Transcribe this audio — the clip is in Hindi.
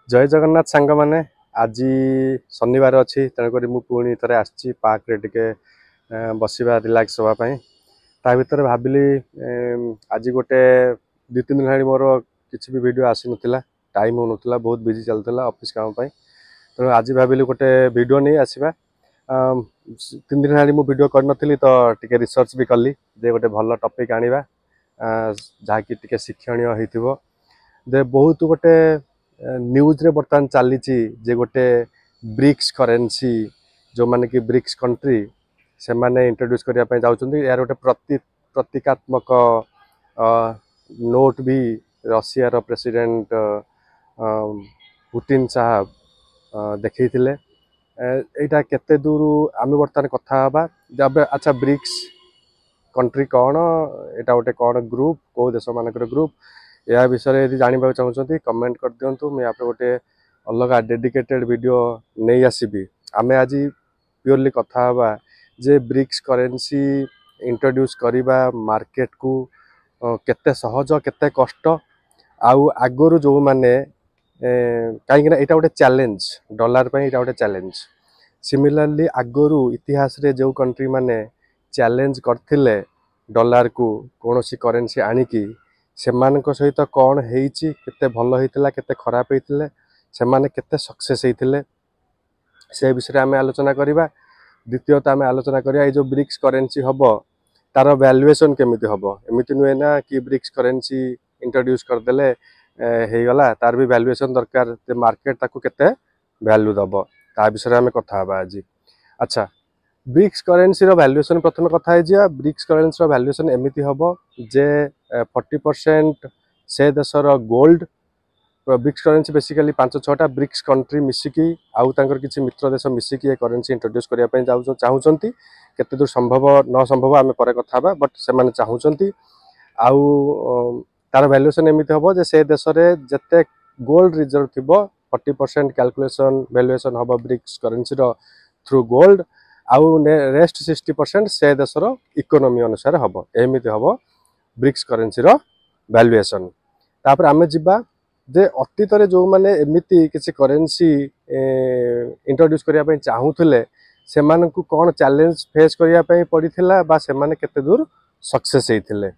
जय जगन्नाथ सांग मैंने आज शनिवार अच्छी तेणुक मुझे थे आसी पार्क रे टिके बसवा रिलैक्स हाँपाई ता भर भाविली आज गोटे 2-3 दिन मोर किसी भी वीडियो आसी नाला टाइम हो नाला बहुत बिजी चलता ऑफिस काम तेणु आज भाविली गोटे वीडियो नहीं आसवा 3 दिन है वीडियो कर नी तो टिके रिसर्च भी कली जे गोटे भल टॉपिक आनिबा जहाँकि टिके शिक्षणीय होइथिबो दे बहुत गोटे न्यूज रे बर्तमान चली जे गोटे ब्रिक्स करेन्सी जो माने कि ब्रिक्स कंट्री से माने इंट्रोड्यूस करने जाउछन्ती यार गोटे प्रतीकात्मक नोट भी रशिया रो प्रेसिडेंट पुतिन साहब देखैथिले एटा केते दूर आमे बर्तमान कथा हबा जब अच्छा ब्रिक्स कंट्री कौन एटा गोटे कौन ग्रुप को देश मानकर ग्रुप या विषय यदि जानवा चाहते कमेंट कर दिंतु मुझे गोटे अलग डेडिकेटेड वीडियो नहीं आसबि आमे आज प्योरली कथा हबा जे ब्रिक्स करेन्सी इंट्रोड्यूस करिबा मार्केट को केते सहज केते कष्ट आउ आगरु जो माने कहीं एटा गोटे चैलेंज डॉलर पे एटा गोटे चैलेंज सिमिलरली आगरु इतिहास रे जो कंट्री माने चैलेंज करथिले डॉलर को कोनोसी करेन्सी आनिकी सेमानक सहित कौन हेइची केते भल होइतिला केते खराब होइतिले सेमाने केते सक्सेस होइतिले से विषय आमे आलोचना करिबा। द्वितीयतः आमे आलोचना करिया ए जो ब्रिक्स करेन्सी हबो तार वैल्यूएशन केमिति हबो एमिति नुहे ना कि ब्रिक्स करेन्सी इंट्रोड्यूस कर देले हे गला तार भी वैल्यूएशन दरकार ते मार्केट ताकू केते वैल्यू दबो ता विषय आमे कथा हबा आज। अच्छा ब्रिक्स करेन्सी रो वैल्यूएशन प्रथम कथा है जिया ब्रिक्स करेन्सी रो वैल्यूएशन एमिति हबो जे 40% से देशर गोल्ड ब्रिक्स करेन्सी बेसिकली 5-6टा ब्रिक्स कंट्री मिसिकी आउ तांकर किछि मित्र देश मिसिकी ए करेन्सी इंट्रोड्यूस करिया पय चाहूचंती केते दूर संभव न संभव आमे परे कथा बा बट से माने चाहूचंती आउ तार वैल्यूएशन एमिति हबो जे से देश रे जते गोल्ड रिजर्व थिबो 40% कैलकुलेशन वैल्यूएशन हबो ब्रिक्स करेन्सी रो थ्रू गोल्ड आउ रेस्ट 60% से देशर इकोनॉमी अनुसार हम एमती हम ब्रिक्स करेन्सी रो वैल्यूएशन तापर आमे जिबा जे अतीत रे जो माने एमिति किसी करेन्सी इंट्रोड्यूस करिया पय चाहूथिले सेमानकु कोन चैलेंज फेस करिया पय पड़िथिला बा सेमाने केते दूर सक्सेस हेथिले